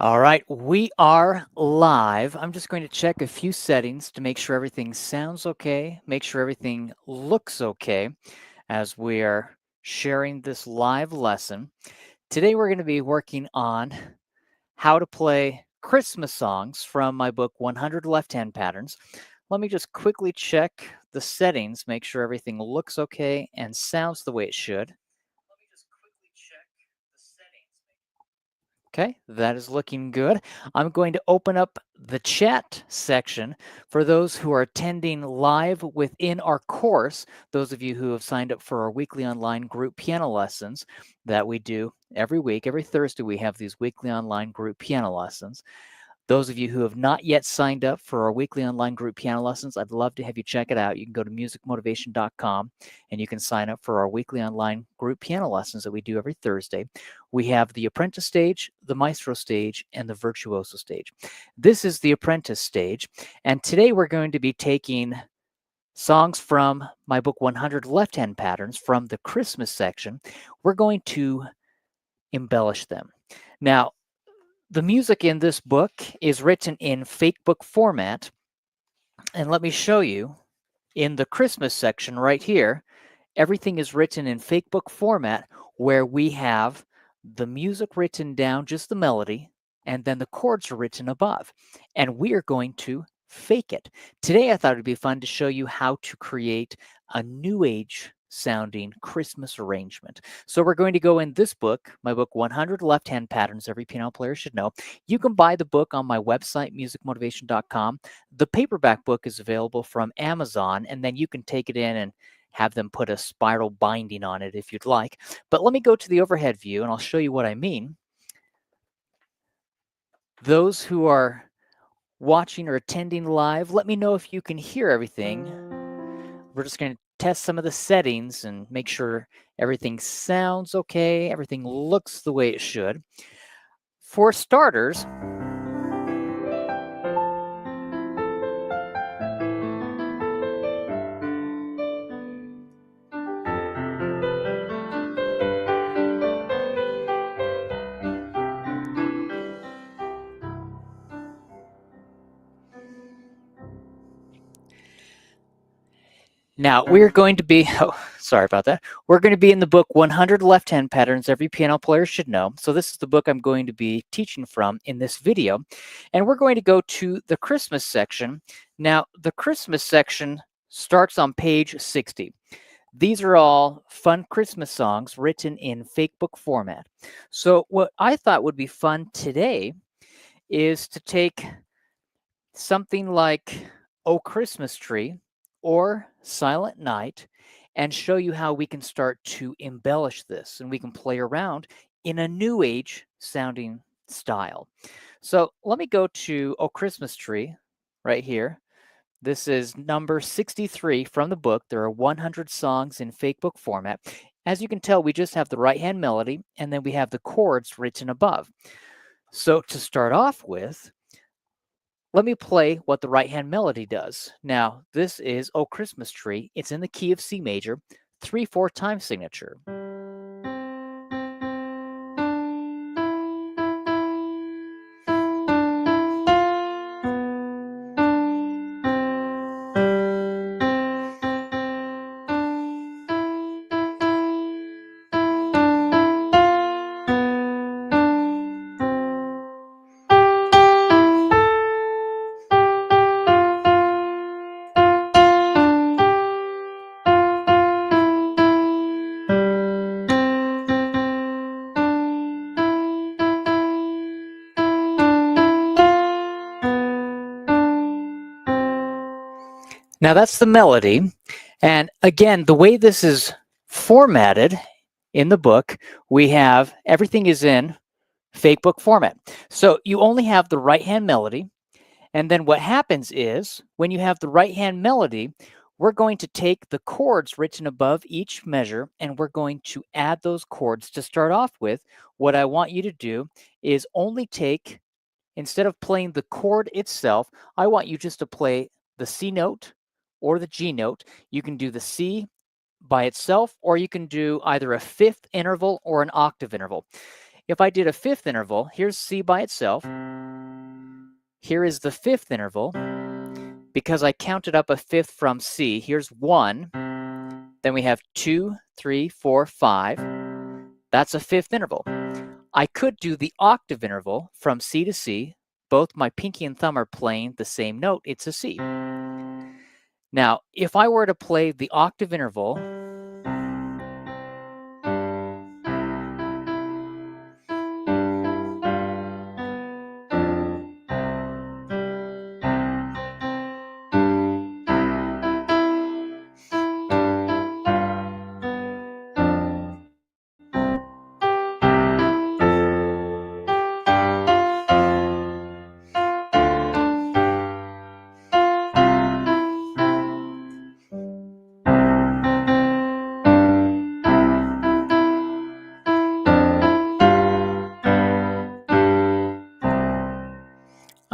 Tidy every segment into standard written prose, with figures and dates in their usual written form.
All right, we are live. I'm just going to check a few settings to make sure everything sounds okay, make sure everything looks okay as we are sharing this live lesson. Today we're going to be working on how to play Christmas songs from my book 100 Left-Hand Patterns. Let me just quickly check the settings, make sure everything looks okay and sounds the way it should. Let me just quickly check the settings. Okay, that is looking good. I'm going to open up the chat section for those who are attending live within our course, those of you who have signed up for our weekly online group piano lessons that we do every week. Every Thursday, we have these weekly online group piano lessons. Those of you who have not yet signed up for our weekly online group piano lessons, I'd love to have you check it out. You can go to musicmotivation.com and you can sign up for our weekly online group piano lessons that we do every Thursday. We have the Apprentice Stage, the Maestro Stage, and the Virtuoso Stage. This is the Apprentice Stage, and today we're going to be taking songs from my book 100 Left-Hand Patterns from the Christmas section. We're going to embellish them. Now, the music in this book is written in fake book format. And let me show you in the Christmas section right here, everything is written in fake book format where we have the music written down, just the melody, and then the chords are written above. And we are going to fake it. Today, I thought it'd be fun to show you how to create a new age sounding Christmas arrangement. So we're going to go in this book, my book 100 Left-Hand Patterns Every Piano Player Should Know. You can buy the book on my website, musicmotivation.com. The paperback book is available from Amazon, and then you can take it in and have them put a spiral binding on it if you'd like. But let me go to the overhead view and I'll show you what I mean. Those who are watching or attending live, let me know if you can hear everything. We're just going to test some of the settings and make sure everything sounds okay, everything looks the way it should. For starters, now we're going to be, sorry about that. We're going to be in the book 100 Left-Hand Patterns Every Piano Player Should Know. So this is the book I'm going to be teaching from in this video. And we're going to go to the Christmas section. Now, the Christmas section starts on page 60. These are all fun Christmas songs written in fake book format. So what I thought would be fun today is to take something like "Oh Christmas Tree" or "Silent Night" and show you how we can start to embellish this and we can play around in a new age sounding style. So let me go to "Oh Christmas Tree" right here. This is number 63 from the book. There are 100 songs in fake book format. As you can tell, we just have the right hand melody and then we have the chords written above. So to start off with, let me play what the right hand melody does. Now, this is "Oh Christmas Tree." It's in the key of C major, 3/4 time signature. Now that's the melody. And again, the way this is formatted in the book, we have everything is in fake book format. So you only have the right hand melody. And then what happens is when you have the right hand melody, we're going to take the chords written above each measure and we're going to add those chords. To start off with, what I want you to do is only take, instead of playing the chord itself, I want you just to play the C note or the G note. You can do the C by itself, or you can do either a fifth interval or an octave interval. if I did a fifth interval, here's C by itself. Here is the fifth interval. Because I counted up a fifth from C, here's 1. Then we have 2, 3, 4, 5. That's a fifth interval. I could do the octave interval from C to C. Both my pinky and thumb are playing the same note. It's a C. Now, if I were to play the octave interval,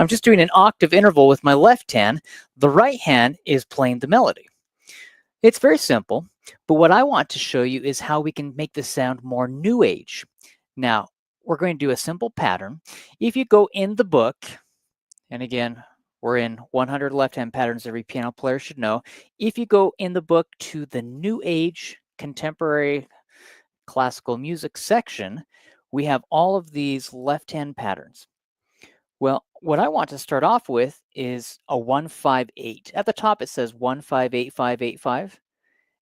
I'm just doing an octave interval with my left hand. The right hand is playing the melody. It's very simple, but what I want to show you is how we can make this sound more new age. Now, we're going to do a simple pattern. If you go in the book, and again, we're in 100 left-hand patterns every piano player should know. If you go in the book to the New Age Contemporary Classical Music section, we have all of these left-hand patterns. Well, what I want to start off with is a 1-5-8. At the top it says 1-5-8-5-8-5,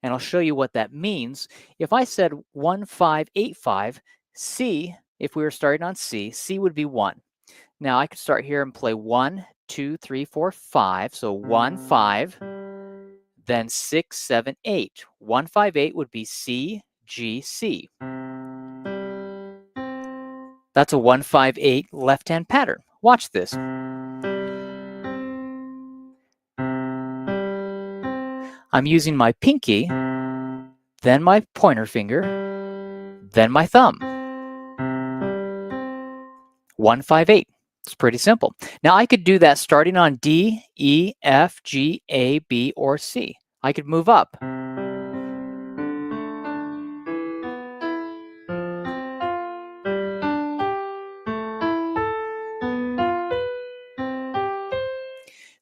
and I'll show you what that means. If I said 1-5-8-5, C, if we were starting on C, C would be 1. Now I could start here and play 1, 2, 3, 4, 5. So 1, 5, then 6, 7, 8. 1, 5, 8 would be C, G, C. That's a 1-5-8 left-hand pattern. Watch this. I'm using my pinky, then my pointer finger, then my thumb. 1-5-8. It's pretty simple. Now I could do that starting on D, E, F, G, A, B, or C. I could move up.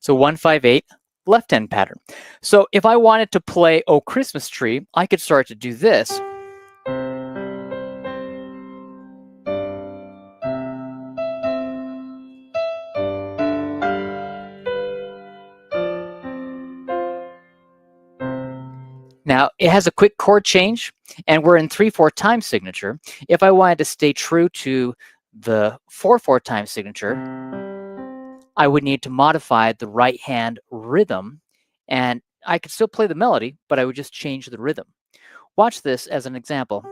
So 1-5-8 left-hand pattern. So if I wanted to play Oh Christmas Tree, I could start to do this. Now it has a quick chord change, and we're in 3/4 time signature. If I wanted to stay true to the 4/4 time signature, I would need to modify the right hand rhythm, and I could still play the melody, but I would just change the rhythm. Watch this as an example.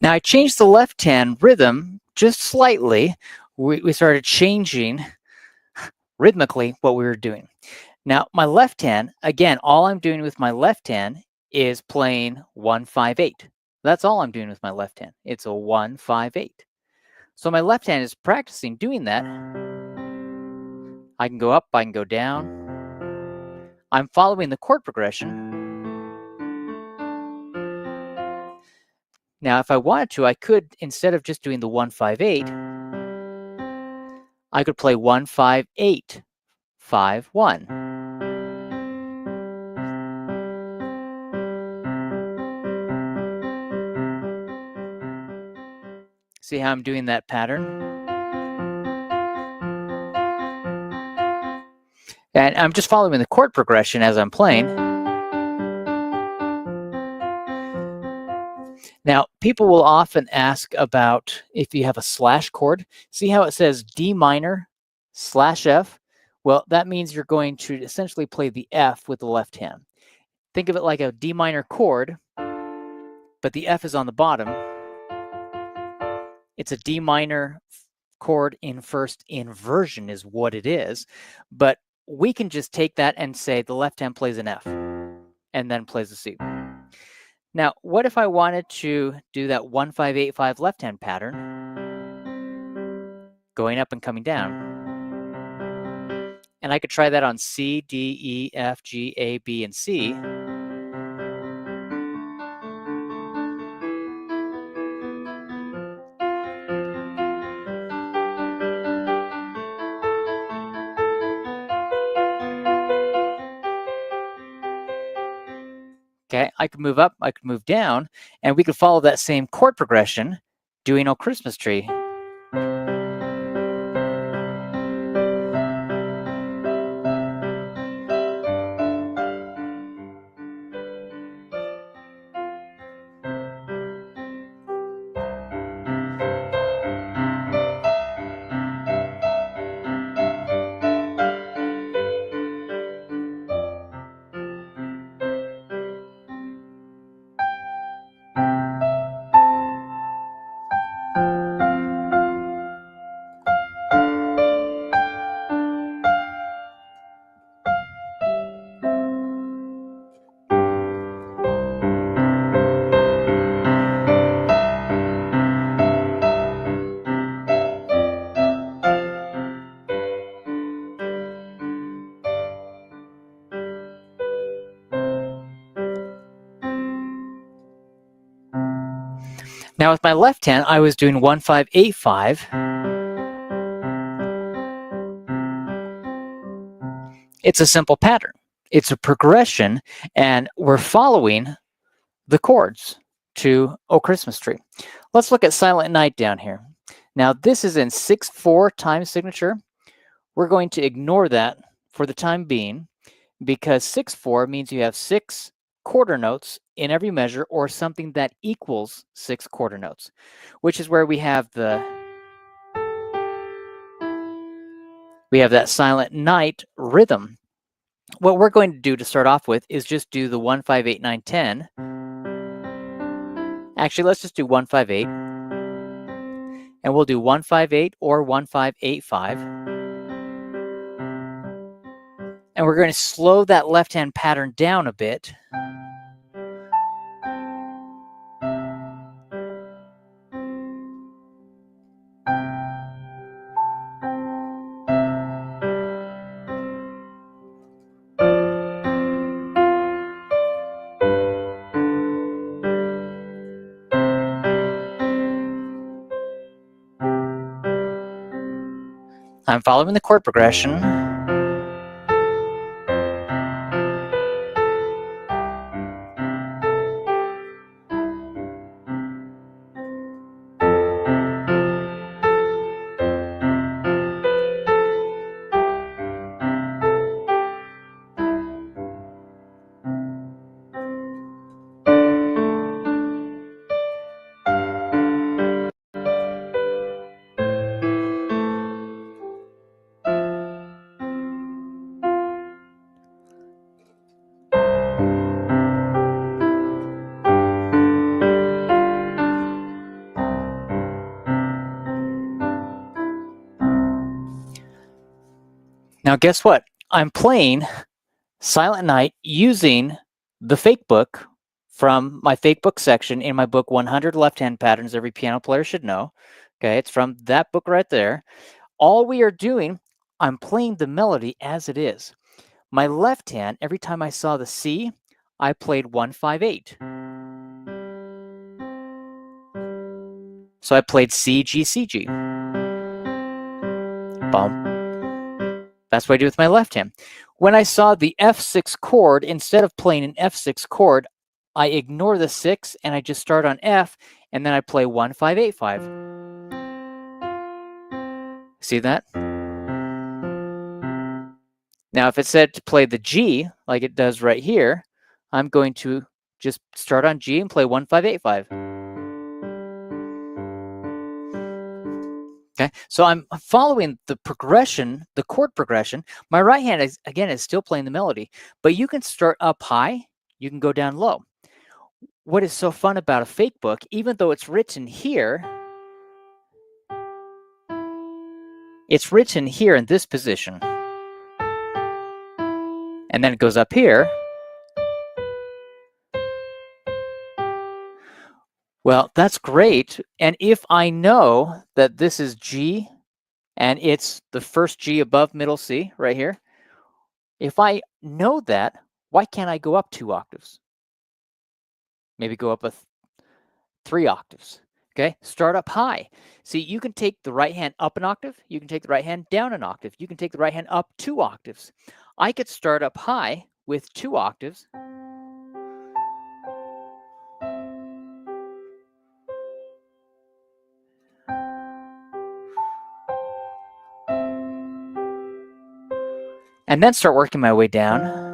Now I changed the left hand rhythm just slightly. We started changing rhythmically what we were doing. Now my left hand, again, all I'm doing with my left hand is playing 1-5-8. That's all I'm doing with my left hand. It's a 1-5-8. So my left hand is practicing doing that. I can go up, I can go down. I'm following the chord progression. Now, if I wanted to, I could, instead of just doing the 1-5-8, I could play 1-5-8, 5-1. See how I'm doing that pattern? And I'm just following the chord progression as I'm playing. Now, people will often ask about if you have a slash chord. See how it says D minor slash F? Well, that means you're going to essentially play the F with the left hand. Think of it like a D minor chord, but the F is on the bottom. It's a D minor chord in first inversion is what it is. But we can just take that and say the left hand plays an F and then plays a C. Now, what if I wanted to do that 1-5-8-5 left hand pattern, going up and coming down? And I could try that on C, D, E, F, G, A, B, and C. Okay, I could move up, I could move down, and we could follow that same chord progression doing "Oh Christmas Tree." Now with my left hand, I was doing 1-5-8-5. It's a simple pattern. It's a progression, and we're following the chords to "Oh Christmas Tree." Let's look at Silent Night down here. Now this is in 6/4 time signature. We're going to ignore that for the time being because 6/4 means you have 6 quarter notes in every measure or something that equals 6 quarter notes, which is where we have that Silent Night rhythm. What we're going to do to start off with is just do the 1-5-8-9-10. Actually, let's just do 1-5-8. And we'll do 1-5-8 or 1-5-8-5. And we're going to slow that left hand pattern down a bit. I'm following the chord progression. Now, guess what? I'm playing Silent Night using the fake book from my fake book section in my book, 100 Left-Hand Patterns Every Piano Player Should Know. Okay, it's from that book right there. All we are doing, I'm playing the melody as it is. My left hand, every time I saw the C, I played 1-5-8. So I played C, G, C, G. Bum. That's what I do with my left hand. When I saw the F6 chord, instead of playing an F6 chord, I ignore the 6 and I just start on F, and then I play 1-5-8-5. See that? Now, if it said to play the G, like it does right here, I'm going to just start on G and play 1, 5, 8, 5. Okay, so I'm following the progression, the chord progression. My right hand is, again, is still playing the melody, but you can start up high, you can go down low. What is so fun about a fake book, even though it's written here, it's written here in this position. And then it goes up here. Well, that's great. And if I know that this is G and it's the first G above middle C right here, if I know that, why can't I go up 2 octaves? Maybe go up 3 octaves. Okay, start up high. See, you can take the right hand up an octave, you can take the right hand down an octave, you can take the right hand up 2 octaves. I could start up high with 2 octaves. And then start working my way down.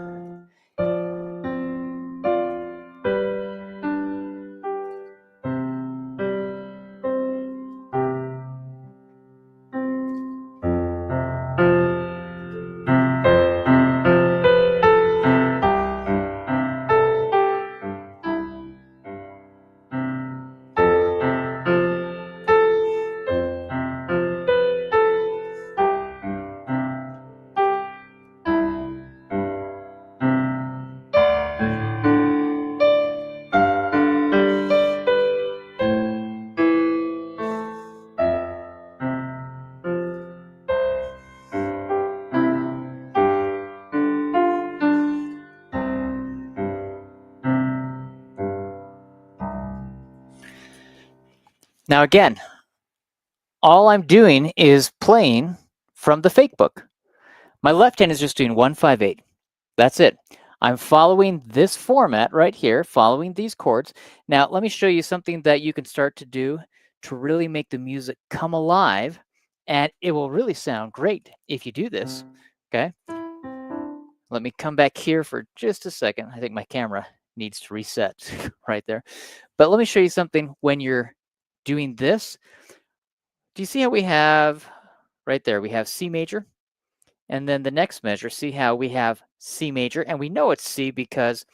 Now again, all I'm doing is playing from the fake book. My left hand is just doing 1, 5, 8. That's it. I'm following this format right here, following these chords. Now, let me show you something that you can start to do to really make the music come alive, and it will really sound great if you do this, okay? Let me come back here for just a second. I think my camera needs to reset right there. But let me show you something when you're doing this. Do you see how we have, right there, we have C major? And then the next measure, see how we have C major, and we know it's C because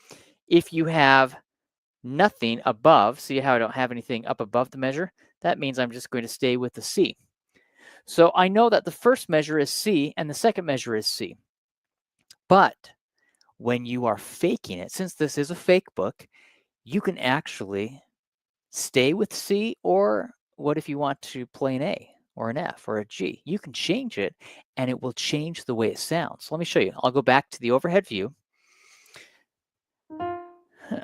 if you have nothing above, see how I don't have anything up above the measure? That means I'm just going to stay with the C. So I know that the first measure is C and the second measure is C. But when you are faking it, since this is a fake book, you can actually stay with C, or what if you want to play an A or an F or a G? You can change it and it will change the way it sounds. Let me show you. I'll go back to the overhead view.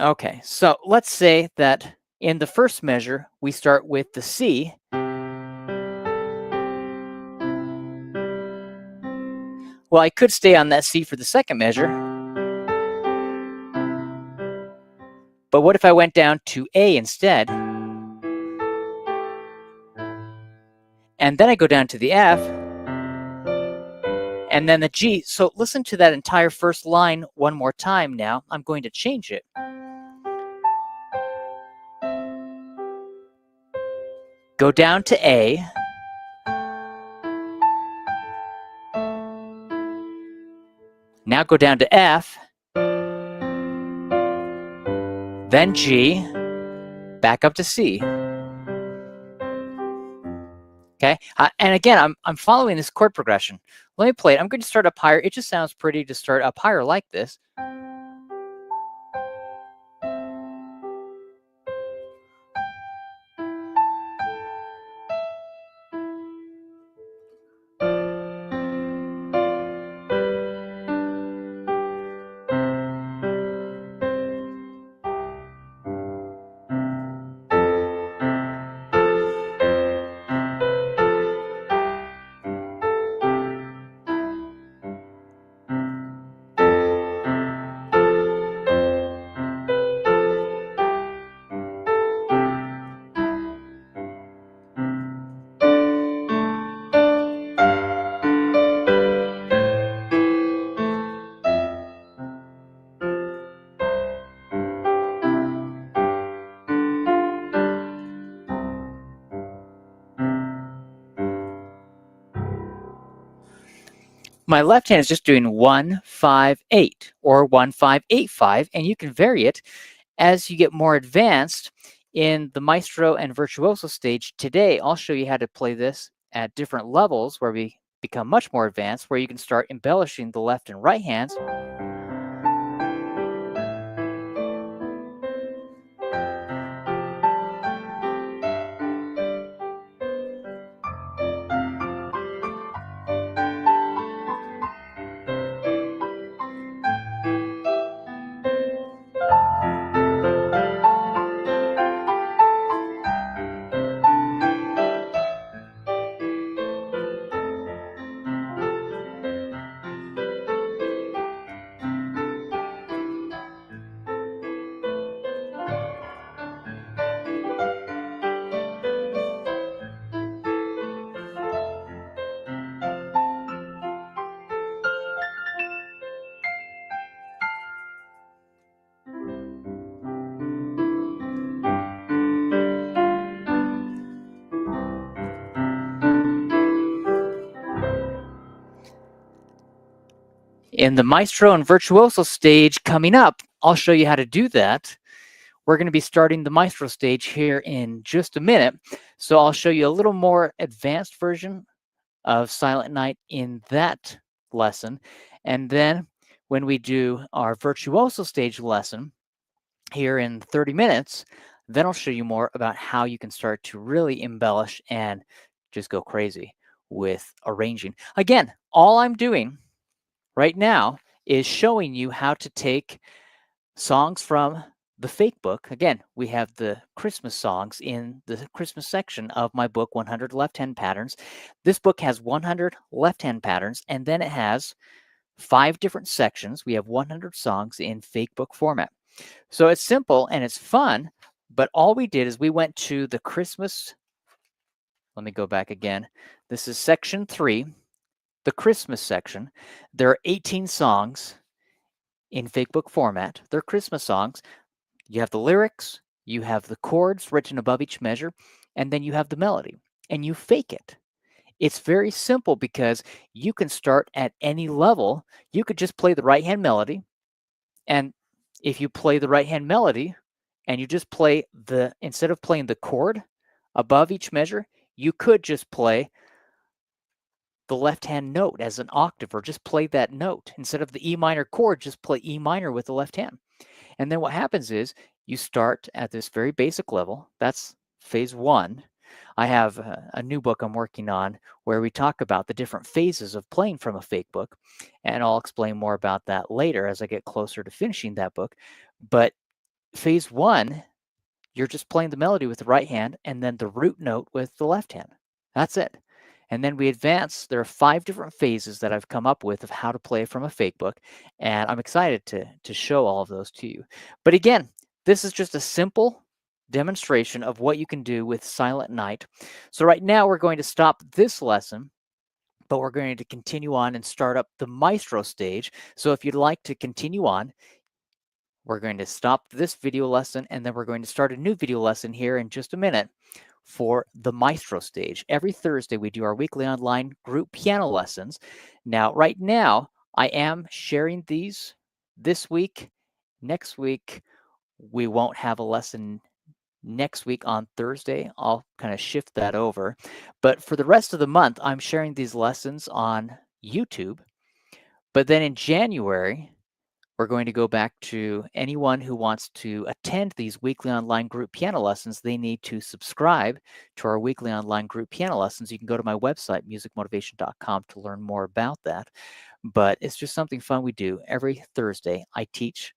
Okay, so let's say that in the first measure, we start with the C. Well, I could stay on that C for the second measure. But what if I went down to A instead? And then I go down to the F. And then the G. So listen to that entire first line one more time now. I'm going to change it. Go down to A. Now go down to F. Then G. Back up to C. Okay, and again, I'm following this chord progression. Let me play it. I'm going to start up higher. It just sounds pretty to start up higher like this. My left hand is just doing 1, 5, 8 or 1, 5, 8, 5, and you can vary it as you get more advanced in the Maestro and Virtuoso stage. Today, I'll show you how to play this at different levels where we become much more advanced, where you can start embellishing the left and right hands. In the Maestro and Virtuoso stage coming up, I'll show you how to do that. We're going to be starting the Maestro stage here in just a minute. So I'll show you a little more advanced version of Silent Night in that lesson. And then when we do our Virtuoso stage lesson here in 30 minutes, then I'll show you more about how you can start to really embellish and just go crazy with arranging. Again, all I'm doing right now is showing you how to take songs from the fake book. Again, we have the Christmas songs in the Christmas section of my book, 100 Left-Hand Patterns. This book has 100 left-hand patterns, and then it has 5 different sections. We have 100 songs in fake book format. So it's simple and it's fun, but all we did is we went to the Christmas. Let me go back again. This is section 3, the Christmas section. There are 18 songs in fake book format. They're Christmas songs. You have the lyrics, you have the chords written above each measure, and then you have the melody, and you fake it. It's very simple because you can start at any level. You could just play the right hand melody, and if you play the right hand melody and you just play instead of playing the chord above each measure, you could just play the left hand note as an octave, or just play that note. Instead of the E minor chord, just play E minor with the left hand. And then what happens is you start at this very basic level. That's phase 1. I have a new book I'm working on where we talk about the different phases of playing from a fake book. And I'll explain more about that later as I get closer to finishing that book. But phase 1, you're just playing the melody with the right hand and then the root note with the left hand. That's it. And then we advance. There are 5 different phases that I've come up with of how to play from a fake book, and I'm excited to show all of those to you. But again, this is just a simple demonstration of what you can do with Silent Night. So right now we're going to stop this lesson, but we're going to continue on and start up the Maestro stage. So if you'd like to continue on, we're going to stop this video lesson, and then we're going to start a new video lesson here in just a minute for the Maestro stage. Every Thursday, we do our weekly online group piano lessons. Now, right now, I am sharing these this week. Next week, we won't have a lesson next week on Thursday. I'll kind of shift that over. But for the rest of the month, I'm sharing these lessons on YouTube. But then in January, we're going to go back to anyone who wants to attend these weekly online group piano lessons. They need to subscribe to our weekly online group piano lessons. You can go to my website, musicmotivation.com, to learn more about that. But it's just something fun we do. Every Thursday, I teach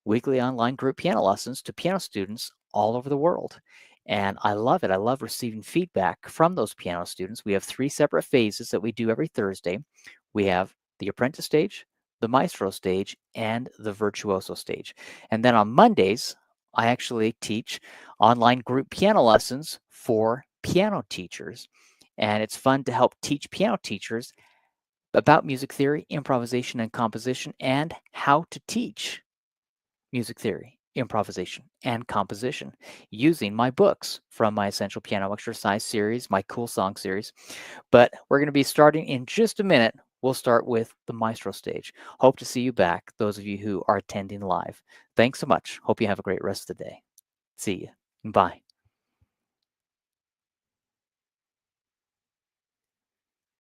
weekly online group piano lessons to piano students all over the world. And I love it. I love receiving feedback from those piano students. We have 3 separate phases that we do every Thursday. We have the Apprentice Stage, the Maestro Stage, and the Virtuoso Stage. And then on Mondays, I actually teach online group piano lessons for piano teachers. And it's fun to help teach piano teachers about music theory, improvisation, and composition, and how to teach music theory, improvisation, and composition using my books from my Essential Piano Exercise series, my Cool Song series. But we're going to be starting in just a minute we'll start with the Maestro Stage. Hope to see you back, those of you who are attending live. Thanks so much. Hope you have a great rest of the day. See you. Bye.